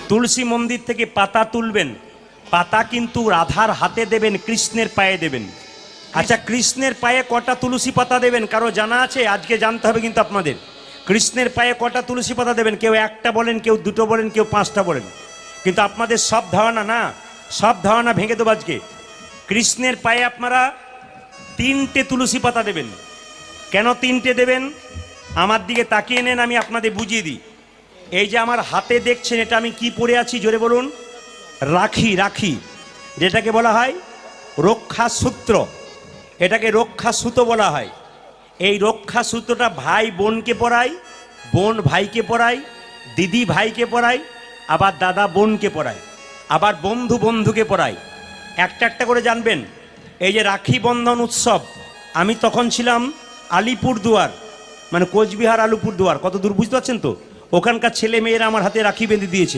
তুলসী মন্দির থেকে পাতা তুলবেন, পাতা কিন্তু রাধার হাতে দেবেন, কৃষ্ণের পায়ে দেবেন। আচ্ছা, কৃষ্ণের পায়ে কটা তুলসী পাতা দেবেন কারো জানা আছে? আজকে জানতে হবে কিন্তু আপনাদের। কৃষ্ণের পায়ে কটা তুলসী পাতা দেবেন? কেউ একটা বলেন, কেউ দুটো বলেন, কেউ পাঁচটা বলেন। কিন্তু আপনাদের সব ধারণা না, সব ধারণা ভেঙে দেবো আজকে। কৃষ্ণের পায়ে আপনারা 3টে তুলসী পাতা দেবেন। কেন 3টে দেবেন? আমার দিকে তাকিয়ে নেন, আমি আপনাদের বুঝিয়ে দিই। এই যে আমার হাতে দেখছেন, এটা আমি কি পরে আছি জোরে বলুন? রাখি। রাখি যেটাকে বলা হয় রক্ষা সূত্র, এটাকে রক্ষা সুতো বলা হয়। এই রক্ষা সূত্রটা ভাই বোনকে পরায়, বোন ভাইকে পরায়, দিদি ভাইকে পরায়, আবার দাদা বোনকে পরায়, আবার বন্ধু বন্ধুকে পরায়। একটা একটা করে জানবেন। এই যে রাখি বন্ধন উৎসব, আমি তখন ছিলাম আলিপুরদুয়ার, মানে কোচবিহার আলিপুরদুয়ার, কত দূর বুঝতে পারছেন তো? ওখানকার ছেলে মেয়েরা আমার হাতে রাখি বেঁধে দিয়েছে।